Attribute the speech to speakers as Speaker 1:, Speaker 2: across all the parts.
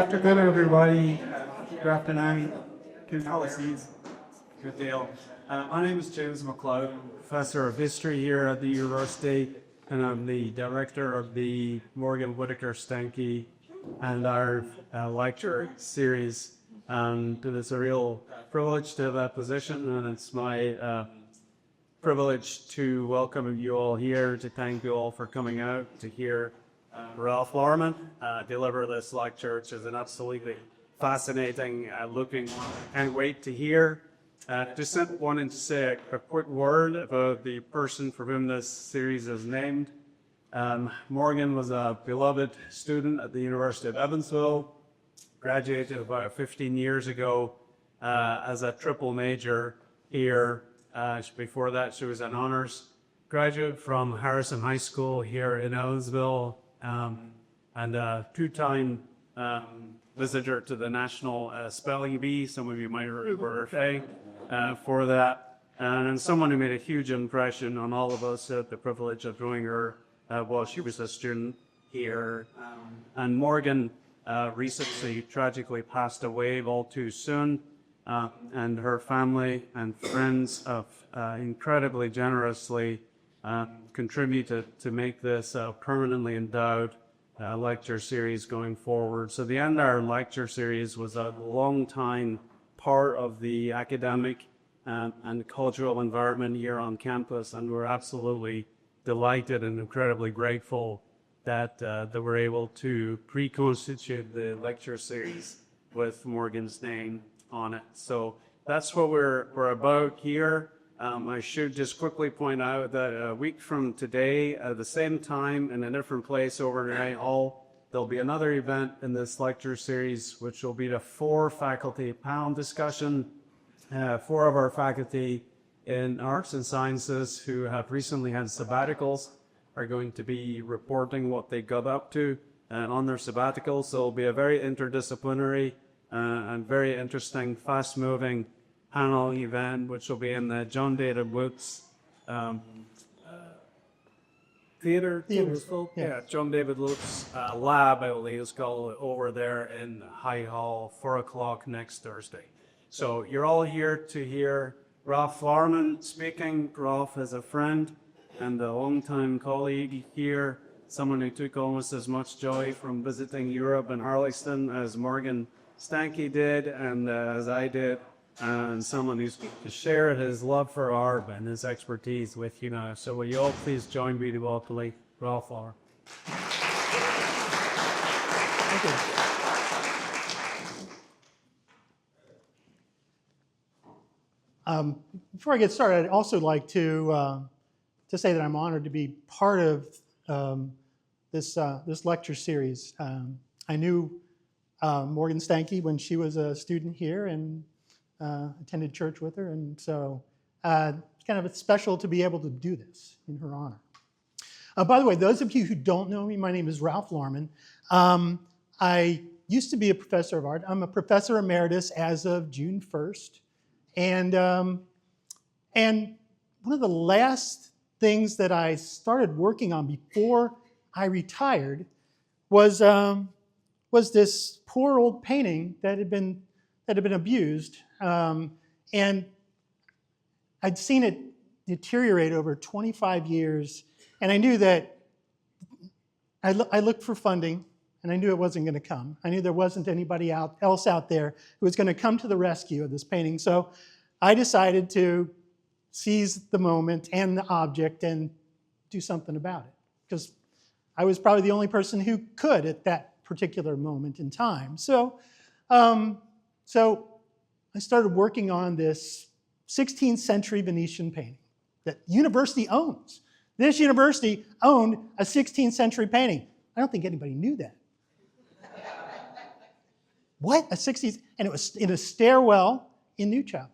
Speaker 1: afternoon, everybody. Good afternoon. Good policies. Good deal. My name is James McLeod, professor of history here at the university, and I'm the director of the Morgan Whitaker Stanky and our lecture series. And it is a real privilege to have that position, and it's my privilege to welcome you all here, to thank you all for coming out to hear Ralph Lorman deliver this lecture, which is an absolutely fascinating looking and wait to hear. Just wanted to say a quick word about the person for whom this series is named. Morgan was a beloved student at the University of Evansville, graduated about 15 years ago as a triple major here. Before that, she was an honors graduate from Harrison High School here in Evansville, and a two-time visitor to the National Spelling Bee. Some of you might remember her for that. And someone who made a huge impression on all of us. Had the privilege of knowing her while she was a student here. And Morgan recently tragically passed away all too soon. And her family and friends have incredibly generously contributed to make this a permanently endowed lecture series going forward. So the entire lecture series was a long time part of the academic and cultural environment here on campus, and we're absolutely delighted and incredibly grateful that we're able to reconstitute the lecture series with Morgan's name on it. So that's what we're about here. I should just quickly point out that a week from today, at the same time in a different place over in Ray Hall, there'll be another event in this lecture series, which will be the 4 faculty panel discussion. 4 of our faculty in arts and sciences who have recently had sabbaticals are going to be reporting what they got up to on their sabbaticals. So it'll be a very interdisciplinary and very interesting, fast-moving panel event, which will be in the John David Woods Theater. Yeah, John David Woods Lab, I believe it's called, over there in High Hall, 4 o'clock next Thursday. So you're all here to hear Ralph Lorman speaking. Ralph is a friend and a longtime colleague here, someone who took almost as much joy from visiting Europe and Harleston as Morgan Stanky did and as I did, and someone who's shared his love for art and his expertise with you now. So will you all please join me to welcome Ralph Lorman. Thank you.
Speaker 2: Before I get started, I'd also like to say that I'm honored to be part of this lecture series. I knew Morgan Stanky when she was a student here and attended church with her, and so it's kind of special to be able to do this in her honor. By the way, those of you who don't know me, my name is Ralph Lorman. I used to be a professor of art. I'm a professor emeritus as of June 1st. And one of the last things that I started working on before I retired was this poor old painting that had been abused, and I'd seen it deteriorate over 25 years, and I knew that I looked for funding, and I knew it wasn't going to come. I knew there wasn't anybody else out there who was going to come to the rescue of this painting. So I decided to seize the moment and the object and do something about it, because I was probably the only person who could at that particular moment in time. So I started working on this 16th century Venetian painting that university owns. This university owned a 16th century painting. I don't think anybody knew that. What? A 16th? And it was in a stairwell in New Chapel,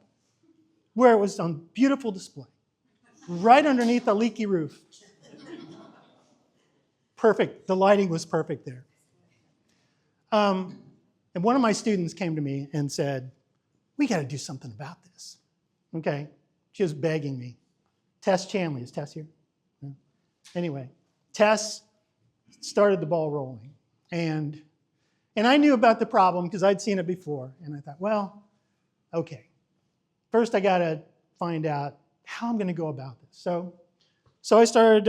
Speaker 2: where it was on beautiful display, right underneath a leaky roof. Perfect. The lighting was perfect there. And one of my students came to me and said, "We got to do something about this." Okay? She was begging me. Tess Chanley. Is Tess here? No? Anyway, Tess started the ball rolling. And And I knew about the problem because I'd seen it before. And I thought, well, okay. First, I got to find out how I'm going to go about this. So I started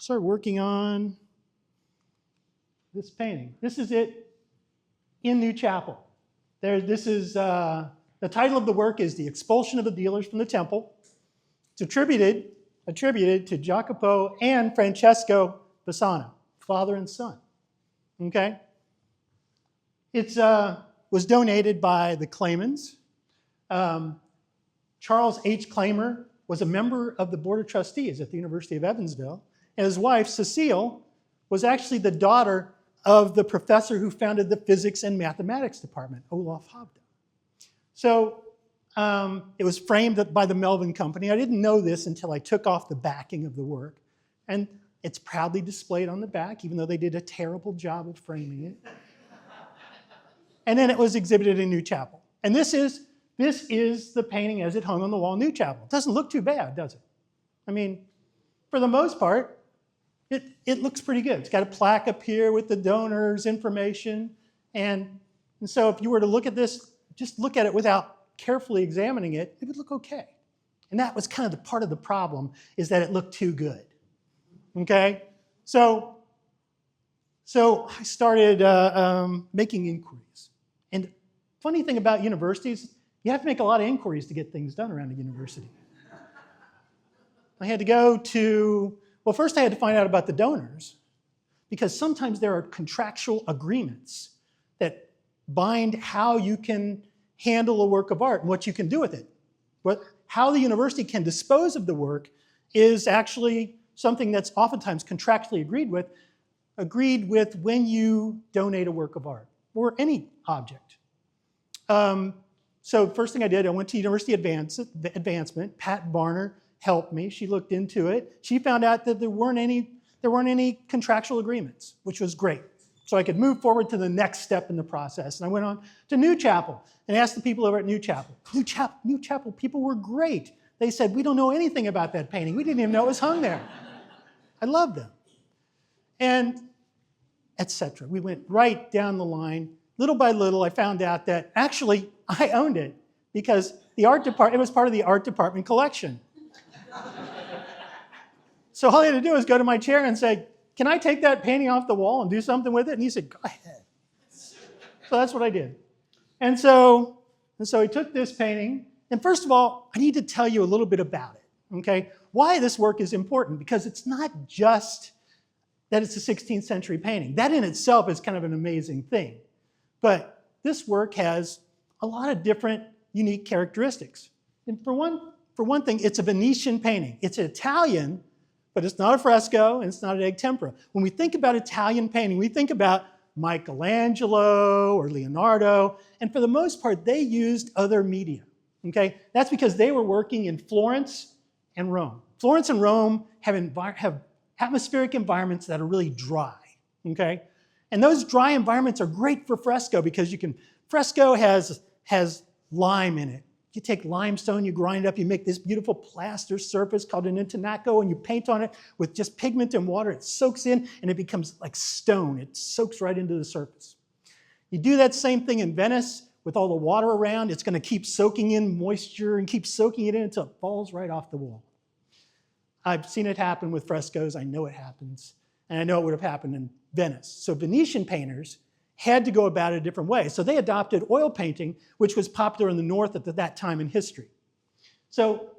Speaker 2: working on this painting. This is it in New Chapel. This is the title of the work is "The Expulsion of the Dealers from the Temple." It's attributed to Jacopo and Francesco Bassano, father and son. Okay. It was donated by the Claymans. Charles H. Claymer was a member of the Board of Trustees at the University of Evansville, and his wife, Cecile, was actually the daughter of the professor who founded the physics and mathematics department, Olaf Hobden. So it was framed by the Melvin Company. I didn't know this until I took off the backing of the work, and it's proudly displayed on the back, even though they did a terrible job of framing it. And then it was exhibited in New Chapel. And this is the painting as it hung on the wall in New Chapel. It doesn't look too bad, does it? I mean, for the most part, it looks pretty good. It's got a plaque up here with the donors' information. And so if you were to look at this, just look at it without carefully examining it, it would look okay. And that was kind of the part of the problem, is that it looked too good. Okay? So I started making inquiries. And funny thing about universities, you have to make a lot of inquiries to get things done around a university. I had to go to, well, first I had to find out about the donors, because sometimes there are contractual agreements that bind how you can handle a work of art and what you can do with it. How the university can dispose of the work is actually something that's oftentimes contractually agreed with when you donate a work of art or any object. So first thing I did, I went to University Advancement. Pat Barner helped me. She looked into it. She found out that there weren't any contractual agreements, which was great. So I could move forward to the next step in the process. And I went on to New Chapel and asked the people over at New Chapel. New Chapel people were great. They said, we don't know anything about that painting. We didn't even know it was hung there. I loved them. And etc. We went right down the line. Little by little, I found out that actually I owned it because it was part of the art department collection. So all I had to do was go to my chair and say, can I take that painting off the wall and do something with it? And he said, go ahead. So that's what I did. And so I took this painting. And first of all, I need to tell you a little bit about it, okay? Why this work is important, because it's not just that it's a 16th century painting. That in itself is kind of an amazing thing. But this work has a lot of different unique characteristics. And for one thing, it's a Venetian painting. It's Italian, but it's not a fresco, and it's not an egg tempera. When we think about Italian painting, we think about Michelangelo or Leonardo, and for the most part, they used other media, okay? That's because they were working in Florence and Rome. Florence and Rome have atmospheric environments that are really dry, okay? And those dry environments are great for fresco because fresco has lime in it. You take limestone, you grind it up, you make this beautiful plaster surface called an intonaco, and you paint on it with just pigment and water. It soaks in, and it becomes like stone. It soaks right into the surface. You do that same thing in Venice with all the water around. It's going to keep soaking in moisture and keep soaking it in until it falls right off the wall. I've seen it happen with frescoes. I know it happens, and I know it would have happened in Venice. So Venetian painters had to go about it a different way. So they adopted oil painting, which was popular in the North at that time in history. So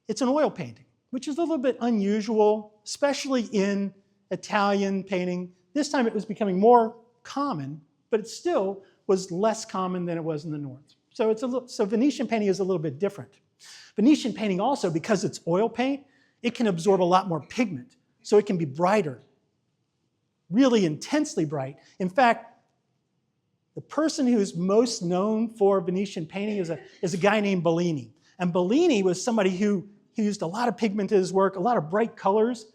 Speaker 2: it's an oil painting, which is a little bit unusual, especially in Italian painting. This time it was becoming more common, but it still was less common than it was in the North. So Venetian painting is a little bit different. Venetian painting also, because it's oil paint, it can absorb a lot more pigment, so it can be brighter. Really intensely bright. In fact, the person who's most known for Venetian painting is a guy named Bellini. And Bellini was somebody who used a lot of pigment in his work, a lot of bright colors,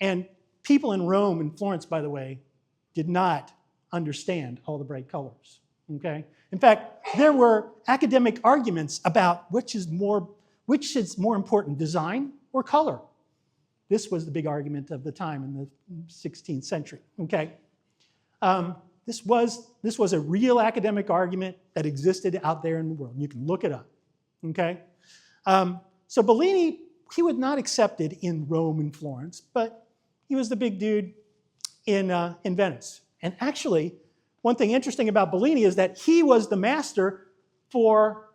Speaker 2: and people in Rome and Florence, by the way, did not understand all the bright colors, okay? In fact, there were academic arguments about which is more important, design or color. This was the big argument of the time in the 16th century, okay? This was a real academic argument that existed out there in the world. You can look it up, okay? So Bellini, he was not accepted in Rome and Florence, but he was the big dude in Venice. And actually, one thing interesting about Bellini is that he was the master for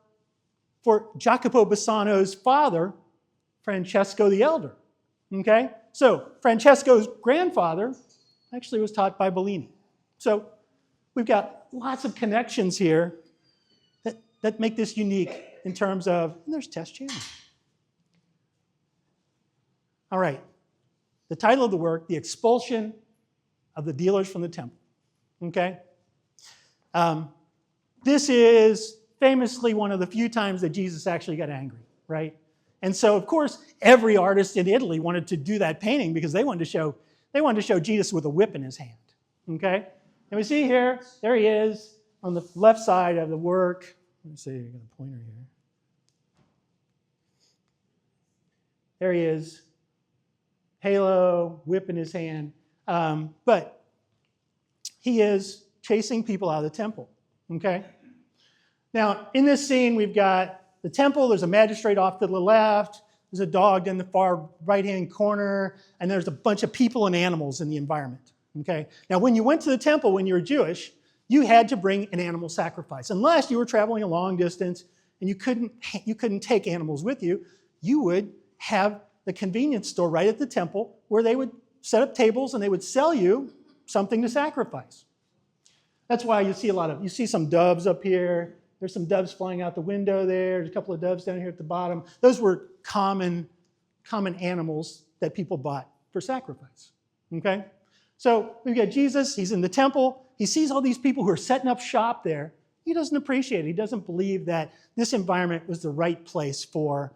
Speaker 2: Jacopo Bassano's father, Francesco the Elder, okay? So Francesco's grandfather actually was taught by Bellini. So we've got lots of connections here that make this unique in terms of, and there's Tess Chandler. All right, the title of the work, The Expulsion of the Dealers from the Temple, okay? This is famously one of the few times that Jesus actually got angry, right? And so, of course, every artist in Italy wanted to do that painting because they wanted to show Jesus with a whip in his hand, okay? And we see here, there he is on the left side of the work. Let me see, I got a pointer here. There he is, halo, whip in his hand. But he is chasing people out of the temple, okay? Now, in this scene, we've got the temple. There's a magistrate off to the left. There's a dog in the far right-hand corner. And there's a bunch of people and animals in the environment, okay? Now, when you went to the temple when you were Jewish, you had to bring an animal sacrifice. Unless you were traveling a long distance and you couldn't take animals with you, you would have the convenience store right at the temple where they would set up tables and they would sell you something to sacrifice. That's why you see some doves up here. There's some doves flying out the window there. There's a couple of doves down here at the bottom. Those were common animals that people bought for sacrifice, okay? So we've got Jesus. He's in the temple. He sees all these people who are setting up shop there. He doesn't appreciate it. He doesn't believe that this environment was the right place for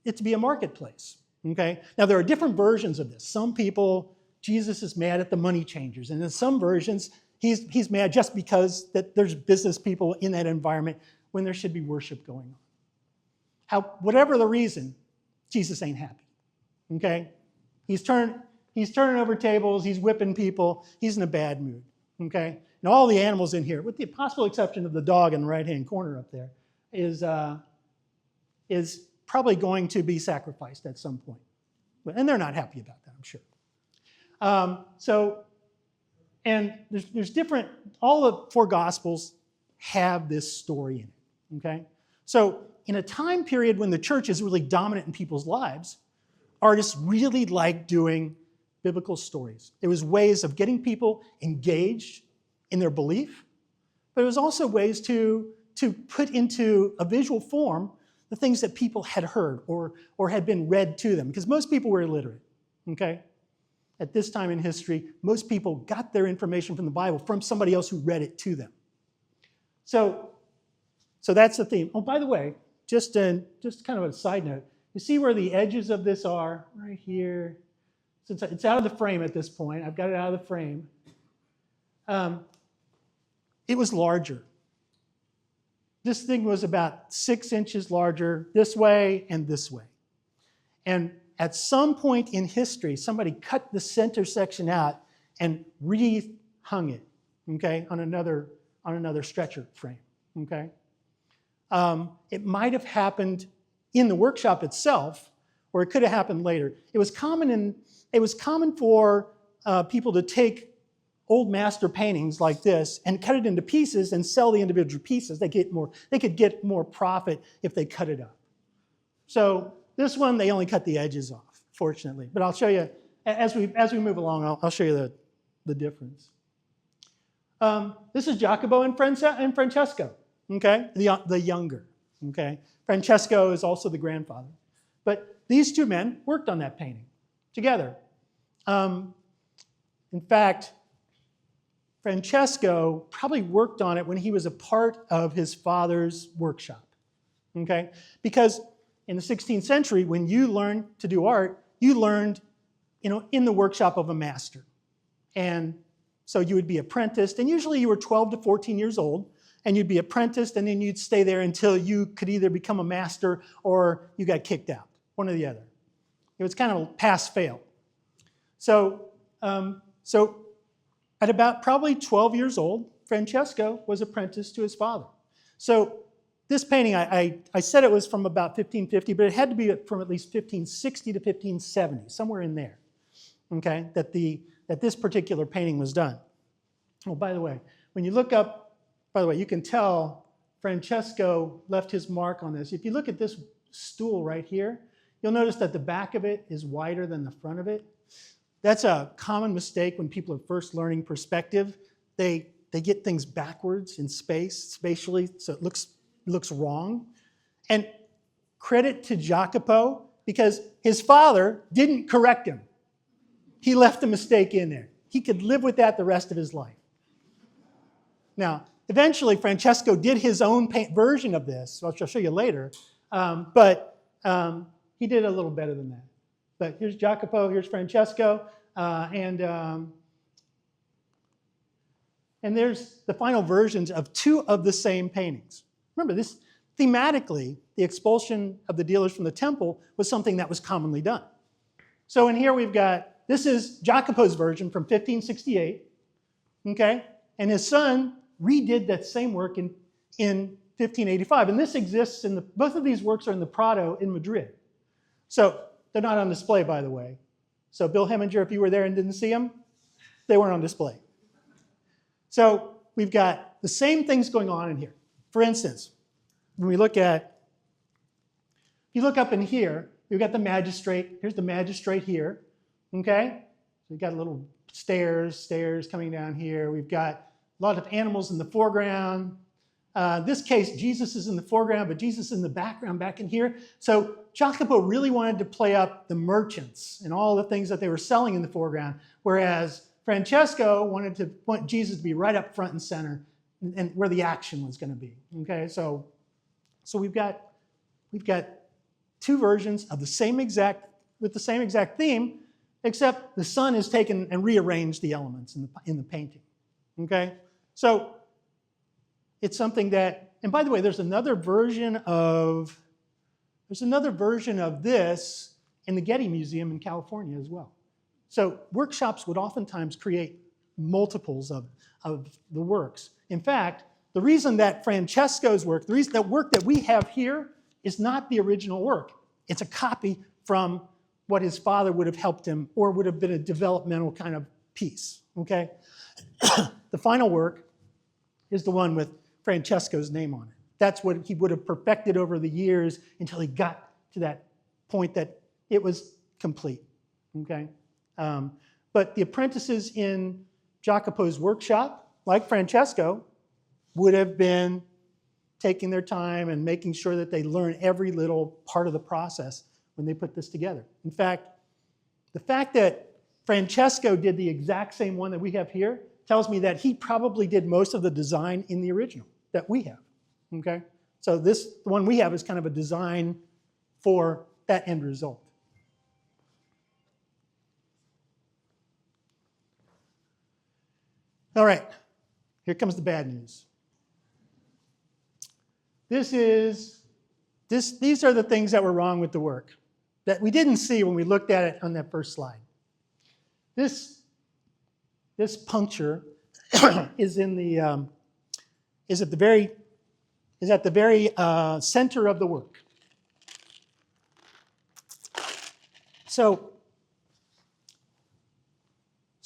Speaker 2: it to be a marketplace, okay? Now, there are different versions of this. Some people, Jesus is mad at the money changers. And in some versions, he's mad just because that there's business people in that environment when there should be worship going on. Whatever the reason, Jesus ain't happy, okay? He's turning over tables. He's whipping people. He's in a bad mood, okay? And all the animals in here, with the possible exception of the dog in the right-hand corner up there, is probably going to be sacrificed at some point. And they're not happy about that, I'm sure. And there's different, all the four Gospels have this story in it, okay? So in a time period when the church is really dominant in people's lives, artists really liked doing biblical stories. It was ways of getting people engaged in their belief, but it was also ways to put into a visual form the things that people had heard or had been read to them, because most people were illiterate, okay? At this time in history, most people got their information from the Bible from somebody else who read it to them. So that's the theme. Oh, by the way, just kind of a side note, you see where the edges of this are? Right here. Since it's out of the frame at this point, I've got it out of the frame. It was larger. This thing was about 6 inches larger this way and this way. And at some point in history, somebody cut the center section out and re-hung it, okay, on another stretcher frame, okay? It might have happened in the workshop itself, or it could have happened later. It was common for people to take old master paintings like this and cut it into pieces and sell the individual pieces. They could get more profit if they cut it up. So this one, they only cut the edges off, fortunately. But I'll show you, as we move along, I'll show you the difference. This is Jacopo and Francesco, okay? The younger, okay? Francesco is also the grandfather. But these two men worked on that painting together. In fact, Francesco probably worked on it when he was a part of his father's workshop, okay? Because in the 16th century, when you learned to do art, you learned, in the workshop of a master. And so you would be apprenticed, and usually you were 12 to 14 years old, and you'd be apprenticed, and then you'd stay there until you could either become a master or you got kicked out, one or the other. It was kind of a pass-fail. So At about probably 12 years old, Francesco was apprenticed to his father. So this painting, I said it was from about 1550, but it had to be from at least 1560 to 1570, somewhere in there, okay, that this particular painting was done. Oh, by the way, when you look up, by the way, you can tell Francesco left his mark on this. If you look at this stool right here, you'll notice that the back of it is wider than the front of it. That's a common mistake when people are first learning perspective. They get things backwards in spatially, so it looks wrong. And credit to Jacopo, because his father didn't correct him. He left a mistake in there. He could live with that the rest of his life. Now, eventually, Francesco did his own version of this, which I'll show you later, but he did a little better than that. But here's Jacopo, here's Francesco, and there's the final versions of two of the same paintings. Remember, this thematically, the expulsion of the dealers from the temple was something that was commonly done. So in here we've got, this is Jacopo's version from 1568, okay? And his son redid that same work in 1585. And this exists in both of these works are in the Prado in Madrid. So they're not on display, by the way. So Bill Heminger, if you were there and didn't see them, they weren't on display. So we've got the same things going on in here. For instance, when we look at, if you look up in here, we've got the magistrate. Here's the magistrate here, okay? So we've got little stairs coming down here. We've got a lot of animals in the foreground. This case, Jesus is in the foreground, but Jesus is in the background back in here. So Jacopo really wanted to play up the merchants and all the things that they were selling in the foreground, whereas Francesco wanted Jesus to be right up front and center and where the action was going to be. Okay, so we've got two versions of the same exact theme, except the son has taken and rearranged the elements in the painting. Okay, so it's something that, and by the way, there's another version of this in the Getty Museum in California as well. So workshops would oftentimes create multiples of the works. In fact, the reason that Francesco's work, the reason that work that we have here is not the original work. It's a copy from what his father would have helped him or would have been a developmental kind of piece, okay? The final work is the one with Francesco's name on it. That's what he would have perfected over the years until he got to that point that it was complete, okay? But the apprentices in Jacopo's workshop, like Francesco, would have been taking their time and making sure that they learn every little part of the process when they put this together. In fact, the fact that Francesco did the exact same one that we have here tells me that he probably did most of the design in the original that we have, okay? So the one we have is kind of a design for that end result. All right, here comes the bad news. These are the things that were wrong with the work that we didn't see when we looked at it on that first slide. This puncture is at the very center of the work. So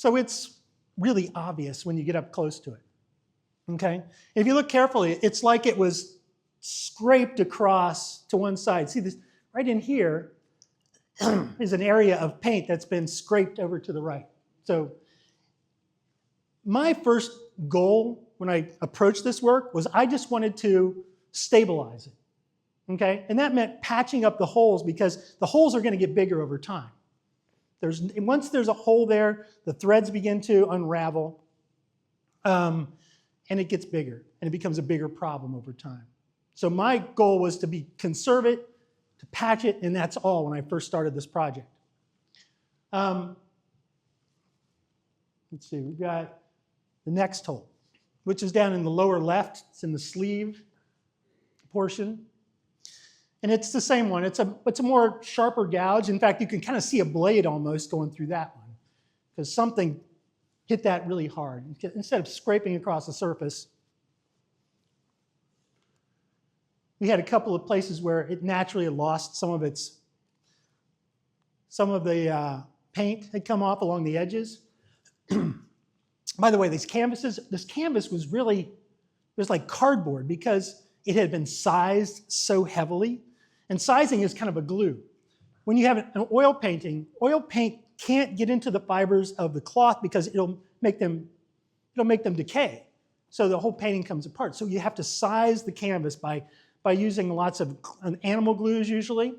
Speaker 2: it's really obvious when you get up close to it. Okay? If you look carefully, it's like it was scraped across to one side. See this right in here is an area of paint that's been scraped over to the right. So my first goal when I approached this work was I just wanted to stabilize it. Okay? And that meant patching up the holes because the holes are going to get bigger over time. Once there's a hole there, the threads begin to unravel, and it gets bigger, and it becomes a bigger problem over time. So my goal was to conserve it, to patch it, and that's all when I first started this project. Let's see, we've got the next hole, which is down in the lower left. It's in the sleeve portion. And it's the same one. It's a more sharper gouge. In fact, you can kind of see a blade almost going through that one because something hit that really hard. Instead of scraping across the surface, we had a couple of places where it naturally lost some of the paint had come off along the edges. By the way, this canvas was like cardboard because it had been sized so heavily. And sizing is kind of a glue. When you have an oil painting, oil paint can't get into the fibers of the cloth because it'll make them decay. So the whole painting comes apart. So you have to size the canvas by using lots of animal glues usually.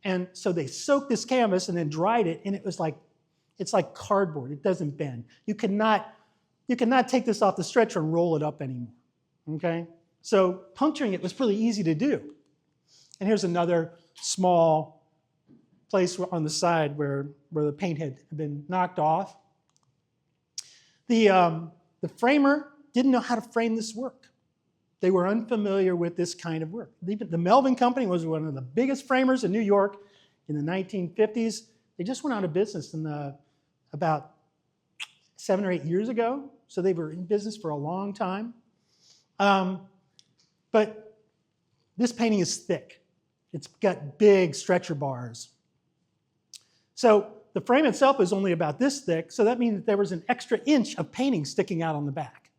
Speaker 2: And so they soaked this canvas and then dried it, and it's like cardboard. It doesn't bend. You cannot take this off the stretcher and roll it up anymore. Okay? So puncturing it was pretty easy to do. And here's another small place on the side where the paint had been knocked off. The framer didn't know how to frame this work. They were unfamiliar with this kind of work. The Melvin Company was one of the biggest framers in New York in the 1950s. They just went out of business about 7 or 8 years ago, so they were in business for a long time. But this painting is thick. It's got big stretcher bars. So the frame itself is only about this thick, so that means that there was an extra inch of painting sticking out on the back.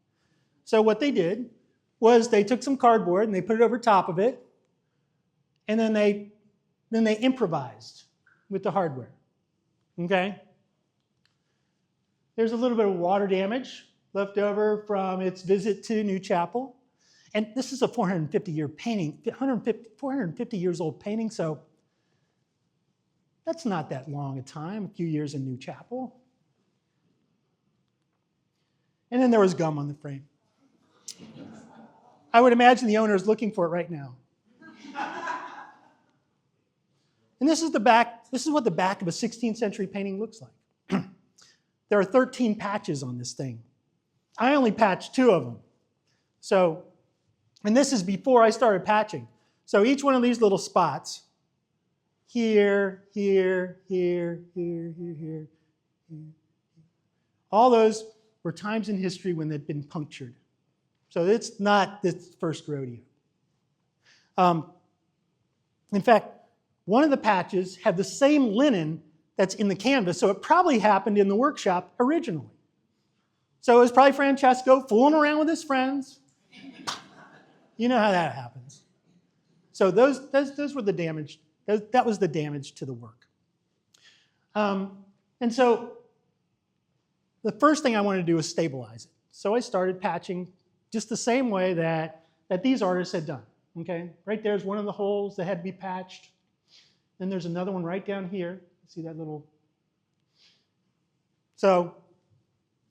Speaker 2: So what they did was they took some cardboard and they put it over top of it, and then they improvised with the hardware. Okay? There's a little bit of water damage left over from its visit to New Chapel. And this is a 450-year painting, 450 years old painting, so that's not that long a time, a few years in New Chapel. And then there was gum on the frame. I would imagine the owner is looking for it right now. And this is what the back of a 16th century painting looks like. There are 13 patches on this thing. I only patched 2 of them. So, and this is before I started patching. So each one of these little spots, here, here, here, here, here, here, all those were times in history when they'd been punctured. So it's not this first rodeo. In fact, one of the patches had the same linen that's in the canvas, so it probably happened in the workshop originally. So it was probably Francesco fooling around with his friends. You know how that happens. So those were the damage. That was the damage to the work. And so the first thing I wanted to do was stabilize it. So I started patching just the same way that these artists had done. Okay, right there's one of the holes that had to be patched. Then there's another one right down here. See that little? So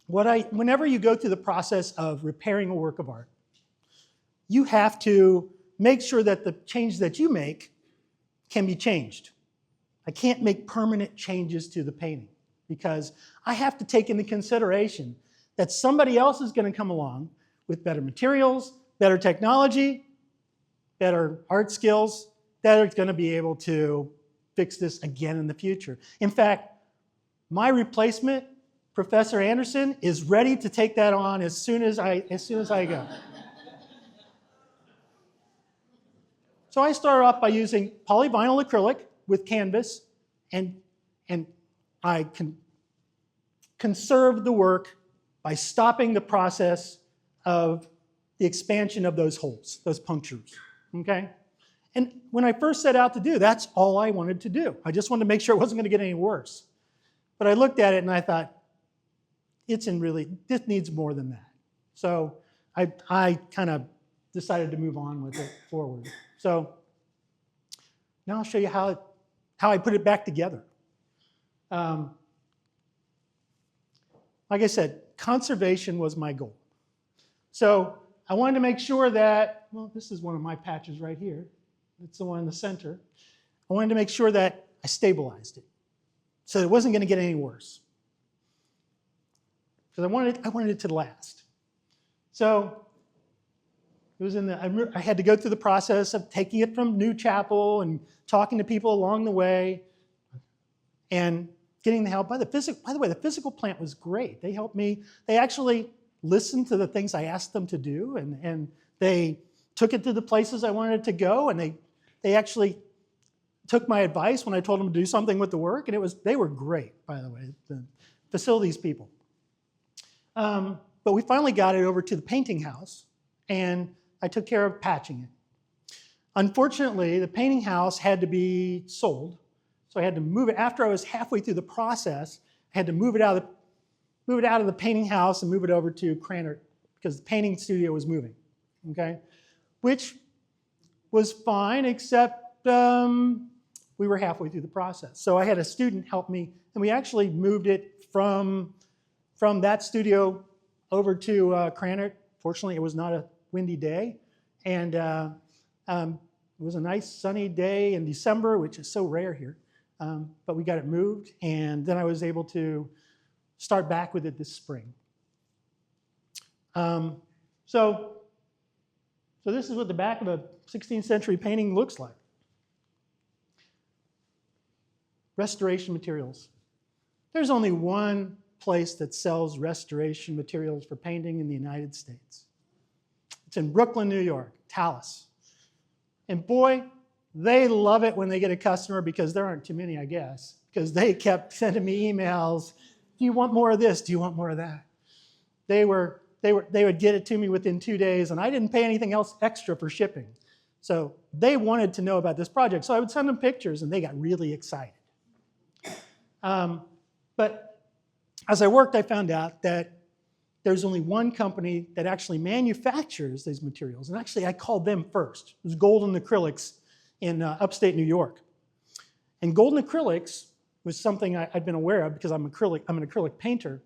Speaker 2: whenever you go through the process of repairing a work of art, you have to make sure that the changes that you make can be changed. I can't make permanent changes to the painting because I have to take into consideration that somebody else is going to come along with better materials, better technology, better art skills that are going to be able to fix this again in the future. In fact, my replacement, Professor Anderson, is ready to take that on as soon as I go. So I started off by using polyvinyl acrylic with canvas, and I conserved the work by stopping the process of the expansion of those holes, those punctures. Okay? And when I first set out to do, that's all I wanted to do. I just wanted to make sure it wasn't going to get any worse. But I looked at it and I thought, this needs more than that. So I kind of decided to move on with it forward. So now I'll show you how I put it back together. Like I said, conservation was my goal. So I wanted to make sure that, well, this is one of my patches right here. It's the one in the center. I wanted to make sure that I stabilized it so it wasn't going to get any worse. Because I wanted it to last. So it was I had to go through the process of taking it from New Chapel and talking to people along the way. And getting the help. By the way, the physical plant was great. They helped me. They actually listened to the things I asked them to do, and they took it to the places I wanted it to go, and they actually took my advice when I told them to do something with the work, and they were great, by the way, the facilities people. But we finally got it over to the painting house, and I took care of patching it. Unfortunately, the painting house had to be sold, so I had to move it. After I was halfway through the process, I had to move it out of the painting house and move it over to Cranert because the painting studio was moving, okay? Which was fine, except we were halfway through the process. So I had a student help me, and we actually moved it from that studio over to Cranert. Fortunately, it was not a windy day, and it was a nice sunny day in December, which is so rare here. But we got it moved, and then I was able to start back with it this spring. So this is what the back of a 16th century painting looks like. Restoration materials. There's only one place that sells restoration materials for painting in the United States. It's in Brooklyn, New York, Talus. And boy, they love it when they get a customer, because there aren't too many, I guess, because they kept sending me emails. Do you want more of this? Do you want more of that? They would get it to me within 2 days, and I didn't pay anything else extra for shipping. So they wanted to know about this project. So I would send them pictures, and they got really excited. But as I worked, I found out that there's only one company that actually manufactures these materials. And actually, I called them first. It was Golden Acrylics in upstate New York. And Golden Acrylics was something I'd been aware of because I'm an acrylic painter.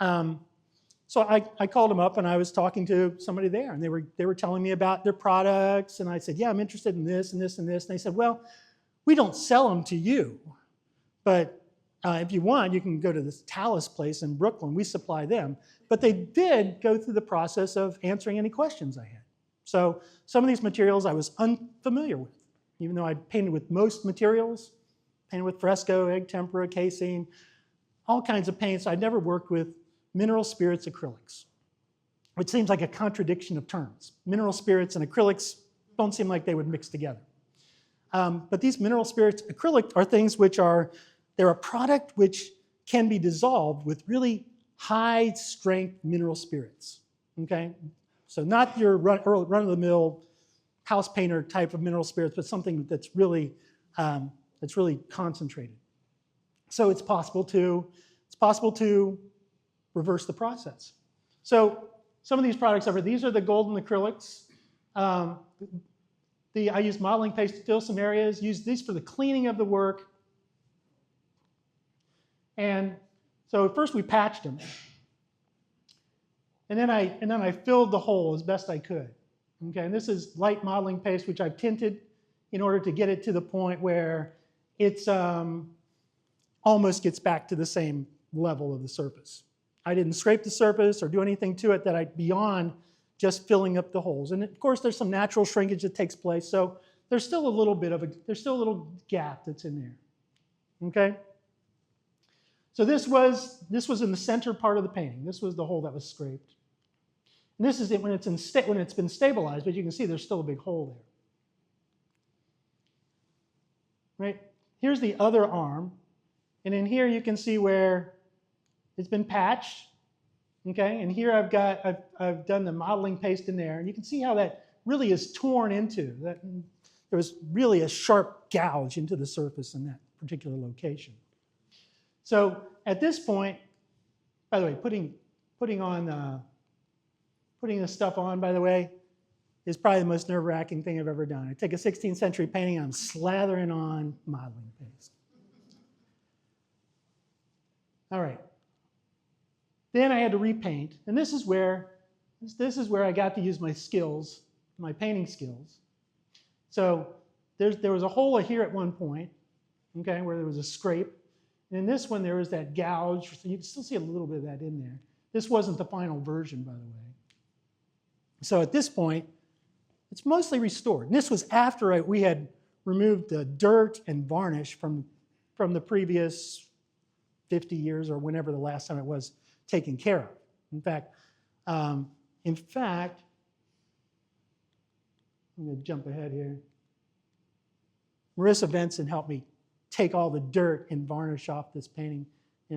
Speaker 2: So I called them up, and I was talking to somebody there, and they were telling me about their products, and I said, yeah, I'm interested in this and this and this. And they said, well, we don't sell them to you, but if you want, you can go to this Talus place in Brooklyn. We supply them. But they did go through the process of answering any questions I had. So some of these materials I was unfamiliar with, even though I painted with most materials, painted with fresco, egg tempera, casing, all kinds of paints. I'd never worked with mineral spirits acrylics, which seems like a contradiction of terms. Mineral spirits and acrylics don't seem like they would mix together. But these mineral spirits acrylic are things which they're a product which can be dissolved with really high strength mineral spirits, okay? So not your run-of-the-mill house painter type of mineral spirits, but something that's really concentrated. So it's possible to reverse the process. So some of these products these are the Golden Acrylics. I use modeling paste to fill some areas, use these for the cleaning of the work. And so first we patched them. And then I filled the hole as best I could. Okay, and this is light modeling paste, which I've tinted in order to get it to the point where it's almost gets back to the same level of the surface. I didn't scrape the surface or do anything to it beyond just filling up the holes. And of course, there's some natural shrinkage that takes place, so there's still a little gap that's in there. Okay. So this was in the center part of the painting. This was the hole that was scraped. And this is it when it's been stabilized, but you can see there's still a big hole there. Right? Here's the other arm. And in here you can see where it's been patched. Okay? And here I've done the modeling paste in there. And you can see how that really is torn into. There was really a sharp gouge into the surface in that particular location. So at this point, by the way, putting this stuff on, by the way, is probably the most nerve-wracking thing I've ever done. I take a 16th century painting and I'm slathering on modeling paste. All right. Then I had to repaint, and this is where I got to use my skills, my painting skills. So there was a hole here at one point, okay, where there was a scrape. And in this one, there was that gouge. So you can still see a little bit of that in there. This wasn't the final version, by the way. So at this point, it's mostly restored. And this was after we had removed the dirt and varnish from the previous 50 years or whenever the last time it was taken care of. In fact, I'm going to jump ahead here. Marissa Benson helped me take all the dirt and varnish off this painting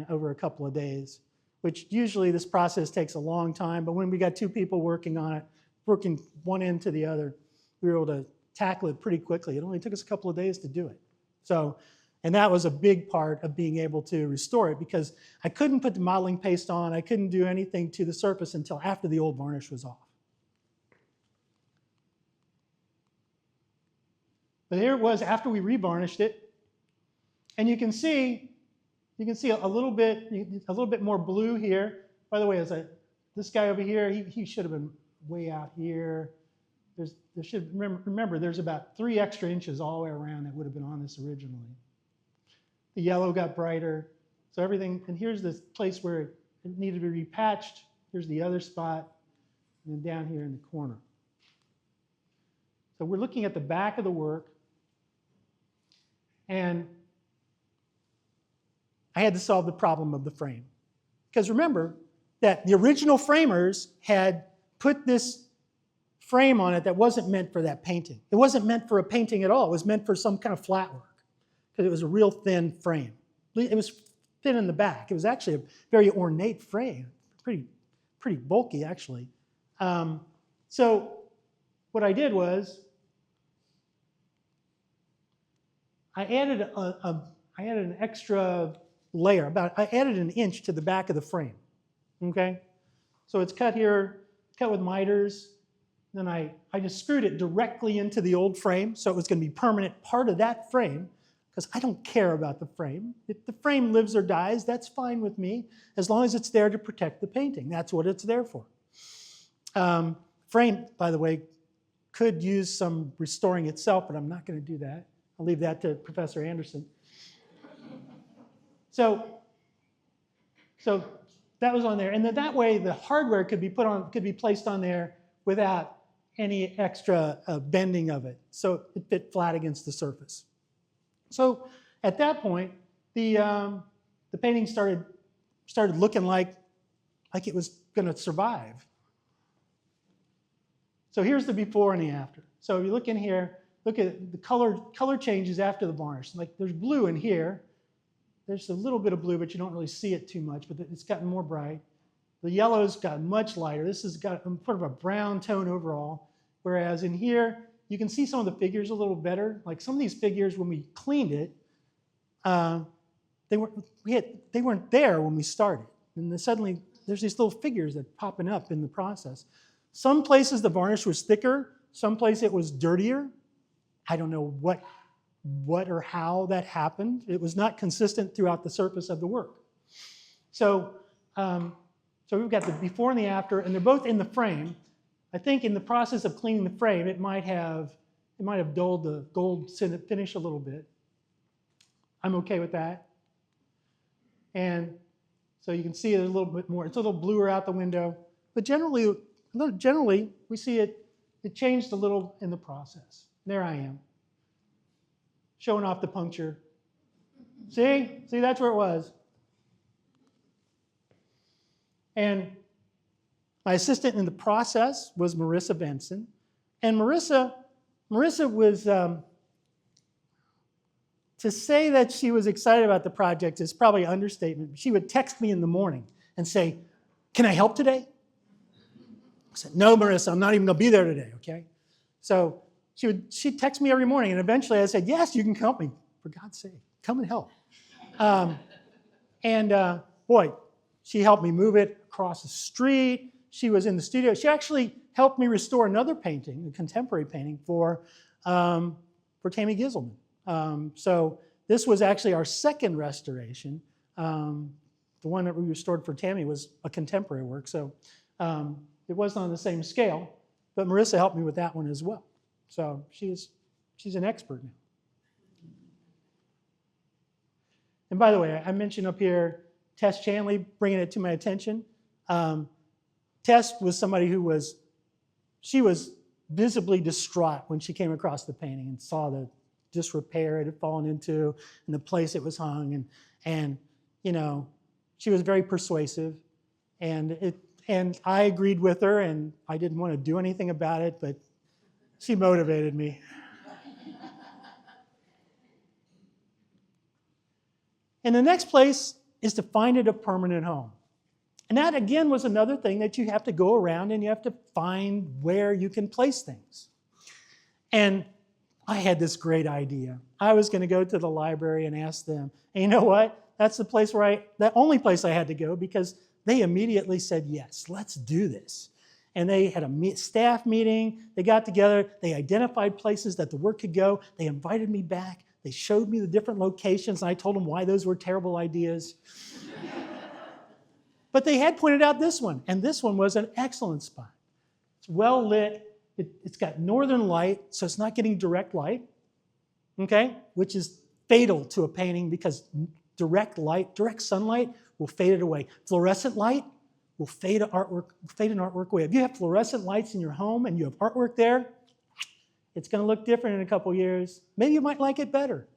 Speaker 2: over a couple of days, which usually this process takes a long time, but when we got 2 people working on it, working one end to the other, we were able to tackle it pretty quickly. It only took us a couple of days to do it. So, and that was a big part of being able to restore it because I couldn't put the modeling paste on, I couldn't do anything to the surface until after the old varnish was off. But here it was after we revarnished it, and you can see a little bit more blue here. By the way, this guy over here, he should have been way out here. Remember, there's about 3 extra inches all the way around that would have been on this originally. The yellow got brighter, so everything. And here's this place where it needed to be repatched. Here's the other spot, and then down here in the corner. So we're looking at the back of the work. And I had to solve the problem of the frame. Because remember that the original framers had put this frame on it that wasn't meant for that painting. It wasn't meant for a painting at all. It was meant for some kind of flat work because it was a real thin frame. It was thin in the back. It was actually a very ornate frame, pretty bulky actually. So what I did was I added an extra layer. I added an inch to the back of the frame. Okay, so it's cut here, cut with miters. Then I just screwed it directly into the old frame, so it was going to be permanent part of that frame. Because I don't care about the frame. If the frame lives or dies, that's fine with me, as long as it's there to protect the painting. That's what it's there for. Frame, by the way, could use some restoring itself, but I'm not going to do that. I'll leave that to Professor Anderson. So that was on there, and then that way the hardware could be placed on there without any extra bending of it, so it fit flat against the surface. So at that point, the painting started looking like it was going to survive. So here's the before and the after. So if you look in here, look at the color changes after the varnish. Like there's blue in here. There's a little bit of blue, but you don't really see it too much, but it's gotten more bright. The yellow's got much lighter. This has got sort of a brown tone overall, whereas in here, you can see some of the figures a little better. Like some of these figures, when we cleaned it, they weren't there when we started. And then suddenly, there's these little figures that popping up in the process. Some places the varnish was thicker. Some places it was dirtier. I don't know what or how that happened. It was not consistent throughout the surface of the work. So we've got the before and the after, and they're both in the frame. I think in the process of cleaning the frame, it might have dulled the gold finish a little bit. I'm okay with that. And so you can see it a little bit more. It's a little bluer out the window, but generally we see it changed a little in the process. There I am, showing off the puncture. See, that's where it was. And my assistant in the process was Marissa Benson. And Marissa was, to say that she was excited about the project is probably an understatement. She would text me in the morning and say, "Can I help today?" I said, "No, Marissa, I'm not even going to be there today, okay?" So she'd text me every morning, and eventually I said, "Yes, you can help me. For God's sake, come and help." Boy, she helped me move it across the street. She was in the studio. She actually helped me restore another painting, a contemporary painting, for Tammy Giselman. So this was actually our second restoration. The one that we restored for Tammy was a contemporary work, so it wasn't on the same scale, but Marissa helped me with that one as well. So she's an expert now. And by the way, I mentioned up here Tess Chanley bringing it to my attention. Tess was somebody who was visibly distraught when she came across the painting and saw the disrepair it had fallen into and the place it was hung. And you know, she was very persuasive, and I agreed with her, and I didn't want to do anything about it, but she motivated me. And the next place is to find it a permanent home. And that, again, was another thing that you have to go around and you have to find where you can place things. And I had this great idea. I was going to go to the library and ask them. And you know what? That's the only place I had to go, because they immediately said, yes, let's do this. And they had a staff meeting. They got together. They identified places that the work could go. They invited me back. They showed me the different locations, and I told them why those were terrible ideas. But they had pointed out this one, and this one was an excellent spot. It's well lit. It's got northern light, so it's not getting direct light, okay? Which is fatal to a painting, because direct sunlight will fade it away. Fluorescent light will fade an artwork away. If you have fluorescent lights in your home and you have artwork there, it's going to look different in a couple years. Maybe you might like it better.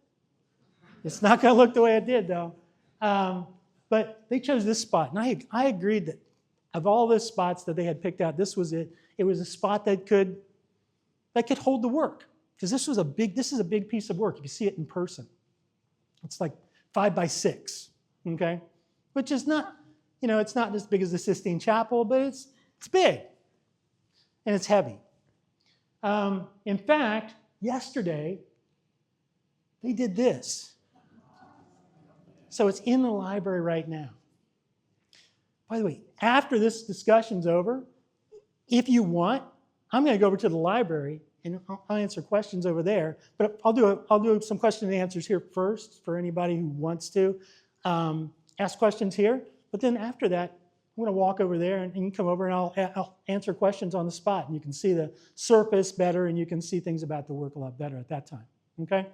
Speaker 2: It's not going to look the way it did, though. But they chose this spot, and I agreed that of all the spots that they had picked out, this was it. It was a spot that could hold the work, because this is a big piece of work. If you see it in person, it's like 5 by 6, okay, which is not, it's not as big as the Sistine Chapel, but it's big and it's heavy. In fact, yesterday they did this. So it's in the library right now. By the way, after this discussion's over, if you want, I'm going to go over to the library and I'll answer questions over there. But I'll do some question and answers here first for anybody who wants to ask questions here. But then after that, I'm going to walk over there and you can come over and I'll answer questions on the spot. And you can see the surface better and you can see things about the work a lot better at that time. Okay?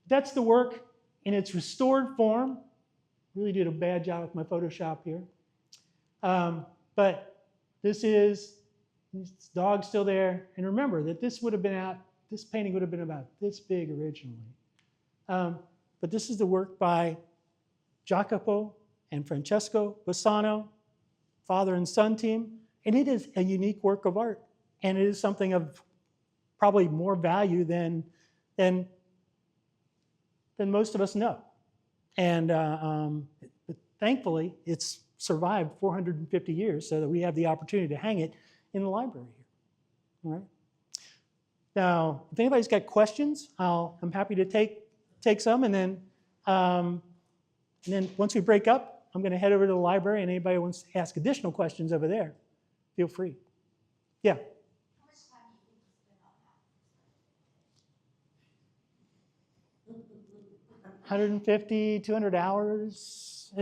Speaker 2: That's the work in its restored form. Really did a bad job with my Photoshop here. But this dog's still there. And remember that this painting would have been about this big originally. But this is the work by Jacopo and Francesco Bassano, father and son team. And it is a unique work of art. And it is something of probably more value than most of us know. And but thankfully, it's survived 450 years so that we have the opportunity to hang it in the library here. All right. Now, if anybody's got questions, I'm happy to take some, and then once we break up, I'm going to head over to the library, and anybody who wants to ask additional questions over there, feel free. Yeah.
Speaker 3: How much time do you think you spent on that?
Speaker 2: 150, 200 hours.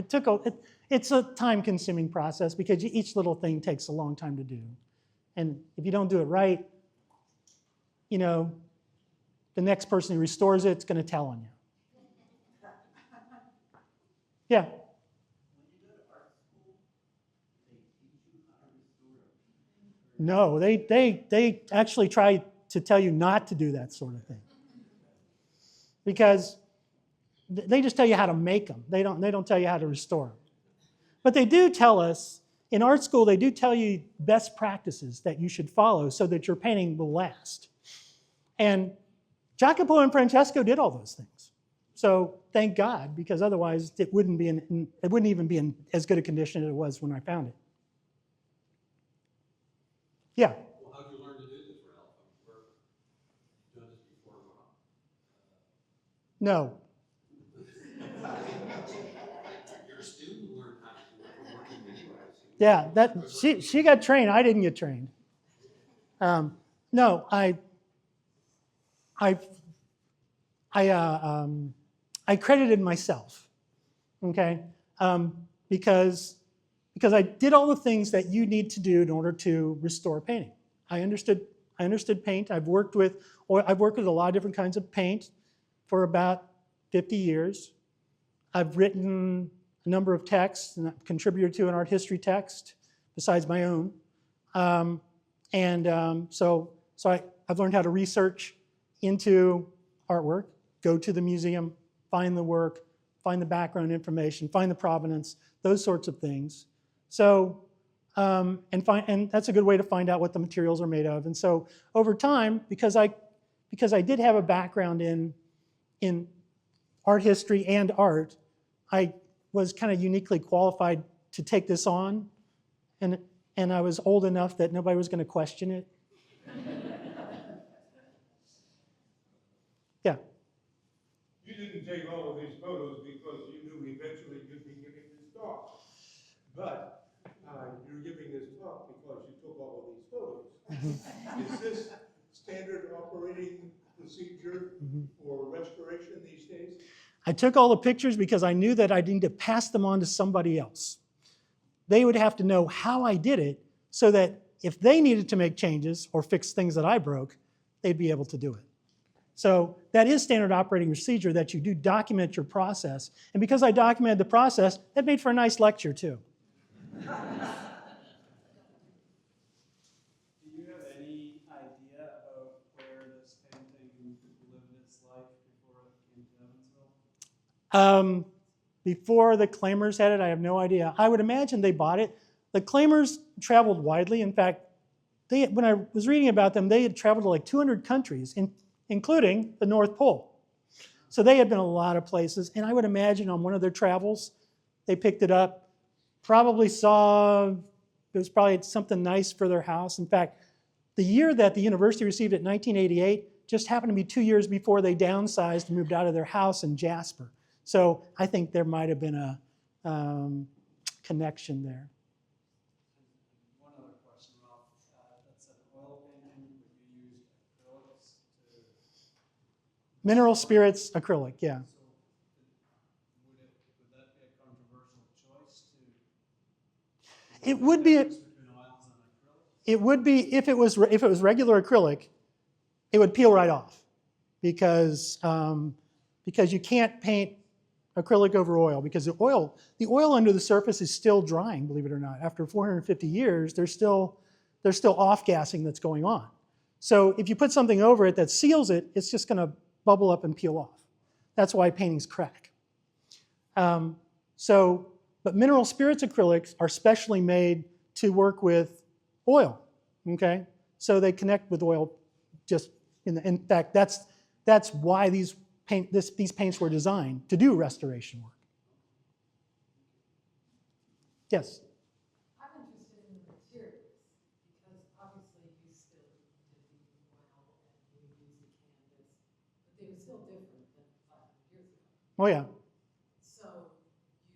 Speaker 2: It's a time-consuming process because each little thing takes a long time to do. And if you don't do it right, the next person who restores it is going to tell on you. Yeah.
Speaker 4: When you go to art school, they teach you how to restore a painting?
Speaker 2: No, they actually try to tell you not to do that sort of thing. Because they just tell you how to make them. They don't tell you how to restore them. But they do tell us, in art school, they do tell you best practices that you should follow so that your painting will last. And Jacopo and Francesco did all those things. So thank God, because otherwise it wouldn't even be in as good a condition as it was when I found it. Yeah.
Speaker 5: Well, how did you learn to do this, Ralph? You've done this before,
Speaker 2: No.
Speaker 5: You're a student who learned how to do it from working anyways.
Speaker 2: Yeah, she got trained. I didn't get trained. No, I credited myself, okay, because I did all the things that you need to do in order to restore a painting. I understood paint. I've worked with a lot of different kinds of paint for about 50 years. I've written a number of texts and I've contributed to an art history text besides my own. So I've learned how to research into artwork, go to the museum find the work, find the background information, find the provenance, those sorts of things. So, and that's a good way to find out what the materials are made of. And so over time, because I did have a background in art history and art, I was kind of uniquely qualified to take this on, and I was old enough that nobody was going to question it. Yeah.
Speaker 6: You didn't take all of these photos because you knew eventually you'd be giving this talk. But you're giving this talk because you took all of these photos. Is this standard operating procedure for restoration these days?
Speaker 2: I took all the pictures because I knew that I needed to pass them on to somebody else. They would have to know how I did it so that if they needed to make changes or fix things that I broke, they'd be able to do it. So that is standard operating procedure, that you do document your process. And because I documented the process, that made for a nice lecture too.
Speaker 1: Do you have any idea of where this painting lived its life before it came to Evansville?
Speaker 2: Before the claimers had it, I have no idea. I would imagine they bought it. The claimers traveled widely. In fact, when I was reading about them, they had traveled to like 200 countries, including the North Pole. So they had been a lot of places. And I would imagine on one of their travels, they picked it up, probably saw it was probably something nice for their house. In fact, the year that the university received it, 1988, just happened to be 2 years before they downsized and moved out of their house in Jasper. So I think there might have been a connection there.
Speaker 1: One other question, Ralph. That's an oil painting, but you used acrylics to...
Speaker 2: Mineral spirits, acrylic, yeah.
Speaker 1: So would that be a controversial choice to...
Speaker 2: It would be.
Speaker 1: Between oils and acrylics?
Speaker 2: It would be if it was regular acrylic, it would peel right off, because you can't paint acrylic over oil, because the oil under the surface is still drying, believe it or not. After 450 years, there's still off-gassing that's going on. So if you put something over it that seals it, it's just going to bubble up and peel off. That's why paintings crack. But mineral spirits acrylics are specially made to work with oil. Okay, so they connect with oil. In fact, that's why these paints were designed, to do restoration work. Yes?
Speaker 7: I'm interested in the materials, because obviously you still did the oil and you used the canvas, but they were still different than 500 years ago.
Speaker 2: Oh yeah.
Speaker 7: So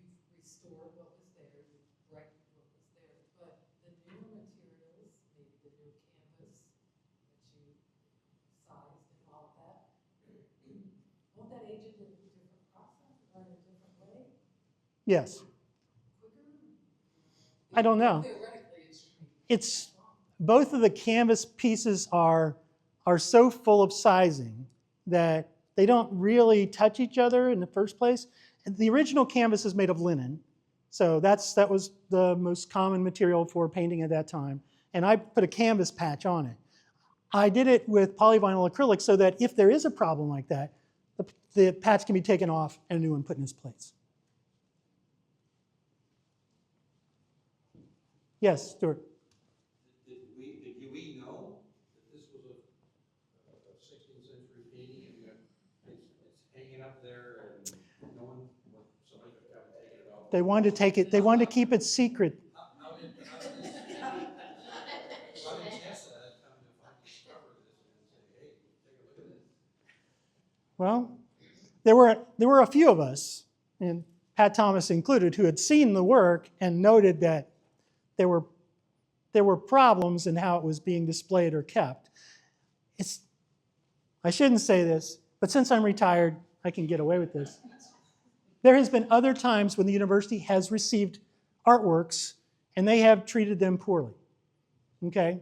Speaker 7: you've restored what was there, you've corrected what was there, but the newer materials, maybe the new canvas that you sized and all of that, won't that age it in a different process or in a different way?
Speaker 2: Yes.
Speaker 7: Quicker?
Speaker 2: I don't know.
Speaker 7: Theoretically, it should be.
Speaker 2: It's both of the canvas pieces are so full of sizing that they don't really touch each other in the first place. The original canvas is made of linen, so that was the most common material for painting at that time. And I put a canvas patch on it. I did it with polyvinyl acrylic so that if there is a problem like that, the patch can be taken off and a new one put in its place. Yes, Stuart.
Speaker 5: Did we know that this was a 16th century painting and it's hanging up there and no one, somebody could come and take it out?
Speaker 2: They wanted to take it. They wanted to keep it secret.
Speaker 5: How did Tessa come to discover this and say, hey, take a look at this?
Speaker 2: Well, there were a few of us, and Pat Thomas included, who had seen the work and noted that there were problems in how it was being displayed or kept. I shouldn't say this, but since I'm retired, I can get away with this. There has been other times when the university has received artworks and they have treated them poorly. Okay?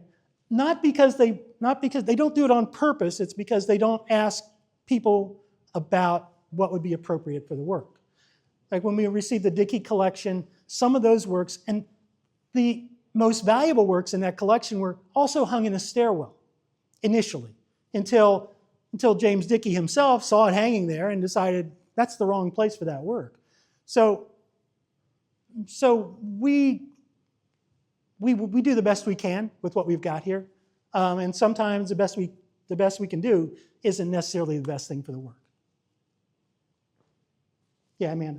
Speaker 2: Not because they don't do it on purpose, it's because they don't ask people about what would be appropriate for the work. Like when we received the Dickey collection, some of those works, and the most valuable works in that collection were also hung in a stairwell initially, until James Dickey himself saw it hanging there and decided that's the wrong place for that work. So we do the best we can with what we've got here, and sometimes the best we can do isn't necessarily the best thing for the work. Yeah, Amanda.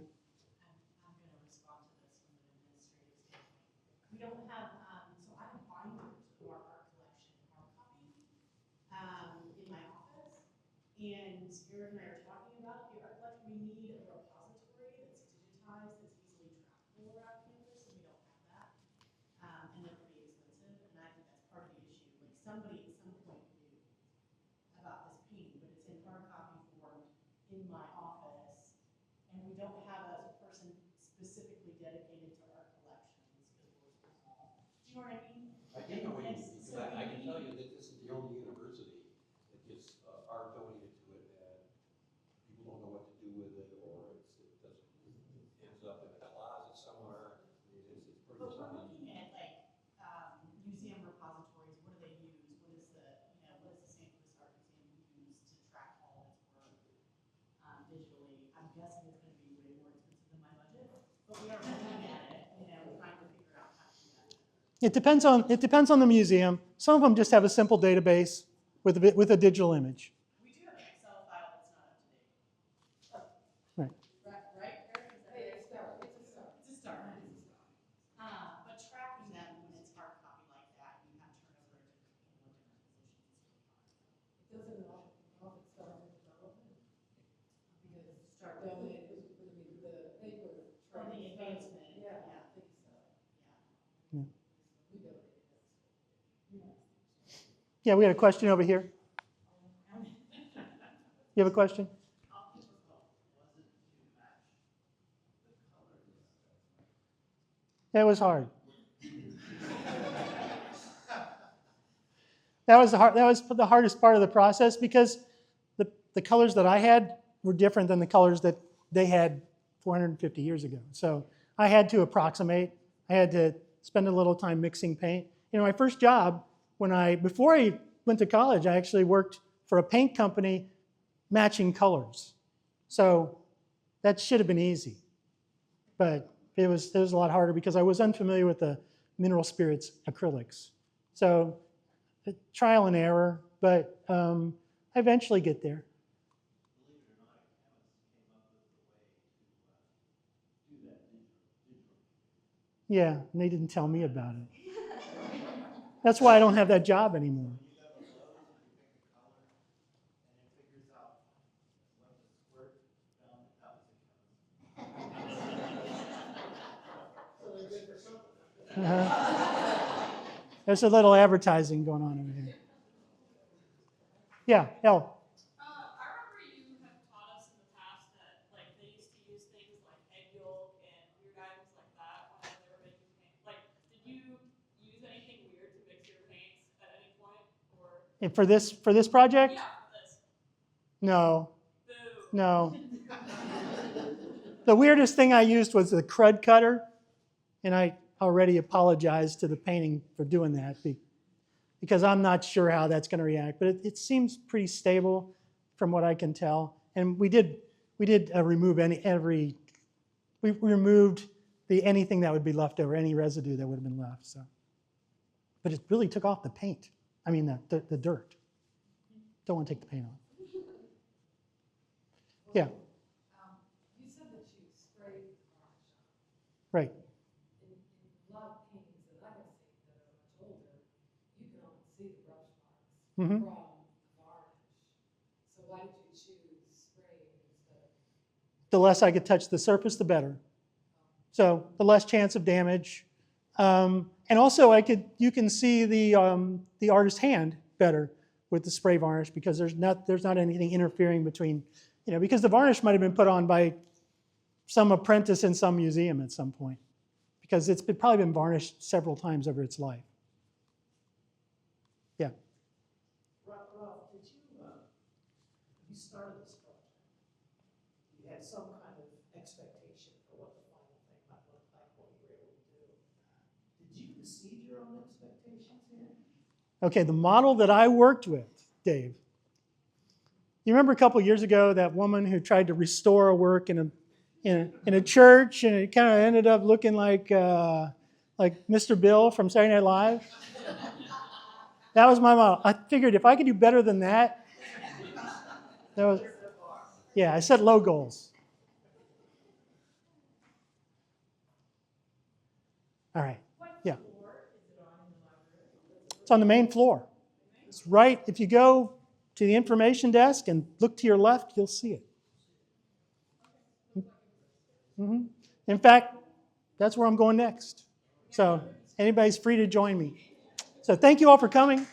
Speaker 8: I'm going to respond to this from an administrative standpoint. We don't have, so I have binders of our art collection hard copy in my office. And Eric and I are talking about the art collection. We need a repository that's digitized, that's easily trackable around campus, and we don't have that. And they're pretty expensive, and I think that's part of the issue. Like somebody at some point knew about this painting, but it's in hard copy form in my office. And we don't have a person specifically dedicated to art collections because we're small. Do you know what I mean?
Speaker 5: I do know what you mean,
Speaker 8: And
Speaker 5: because
Speaker 8: so
Speaker 5: I
Speaker 8: we
Speaker 5: can tell
Speaker 8: need-
Speaker 5: you that this is the only university that gets art donated to it, and people don't know what to do with it, or it ends up in a closet somewhere. It's pretty
Speaker 8: But we're
Speaker 5: funny.
Speaker 8: looking at like museum repositories. What do they use? What is the what is the St. Louis Art Museum use to track all its work digitally? I'm guessing it's going to be way more expensive than my budget, but we are looking at it. Trying to figure out how to do that better.
Speaker 2: It depends on the museum. Some of them just have a simple database with a digital image.
Speaker 8: We do have an Excel file that's not up to date.
Speaker 2: Right.
Speaker 8: Right, Eric? Is that
Speaker 7: Hey,
Speaker 8: right?
Speaker 7: it's a start, it's a start.
Speaker 8: It's a start. But tracking them when it's hard copy like that, you have turnover in different positions. It's really hard.
Speaker 7: It doesn't often start with development, because
Speaker 8: Start with
Speaker 7: donate is, the paper.
Speaker 8: Or the advancement.
Speaker 7: Yeah, I think so.
Speaker 2: Yeah.
Speaker 7: We donated that.
Speaker 2: Yeah, we had a question over here. You have a question? That was hard. That was the hardest part of the process because the colors that I had were different than the colors that they had 450 years ago. So I had to approximate. I had to spend a little time mixing paint. My first job, before I went to college, I actually worked for a paint company matching colors. So that should have been easy. But it was a lot harder because I was unfamiliar with the mineral spirits acrylics. So trial and error, but I eventually get there.
Speaker 4: Believe it or not, chemists came up with a way to do that digital.
Speaker 2: Yeah, and they didn't tell me about it. That's why I don't have that job anymore.
Speaker 4: You go to Lowe's and you pick a color, and it figures out what to squirt down. That was a chemist.
Speaker 2: There's a little advertising going on over here. Yeah, Elle.
Speaker 9: I remember you have taught us in the past that like they used to use things like egg yolk and weird items like that whenever they were making paint. Like, did you use anything weird to mix your paints at any point, or?
Speaker 2: And for this project?
Speaker 9: Yeah, for this.
Speaker 2: No,
Speaker 9: Boo.
Speaker 2: no. The weirdest thing I used was the crud cutter, and I already apologized to the painting for doing that because I'm not sure how that's going to react. But it seems pretty stable from what I can tell. And we did remove we removed anything that would be left over, any residue that would have been left. So, but it really took off the paint. I mean the dirt. Don't want to take the paint off. Yeah.
Speaker 7: You said that you sprayed varnish on.
Speaker 2: Right.
Speaker 7: In a lot of paintings that I have seen that are much older, you can almost see the brush marks
Speaker 2: Mhm.
Speaker 7: from the varnish. So why did you choose spraying instead of?
Speaker 2: The less I could touch the surface, the better. So the less chance of damage. And also you can see the artist's hand better with the spray varnish because there's not anything interfering between, because the varnish might have been put on by some apprentice in some museum at some point because it's probably been varnished several times over its life. Yeah.
Speaker 10: Ralph, did you started this project, you had some kind of expectation for what the final thing might look like, what you were able to do. Did you exceed your own expectations here?
Speaker 2: Okay, the model that I worked with, Dave, You remember a couple years ago that woman who tried to restore a work in a church, and it kind of ended up looking like Mr. Bill from Saturday Night Live? That was my model. I figured if I could do better than that, yeah, I set low goals. All right. Yeah. It's on the main floor. It's right, if you go to the information desk and look to your left, you'll see it. Mm-hmm. In fact, that's where I'm going next. So anybody's free to join me. So thank you all for coming.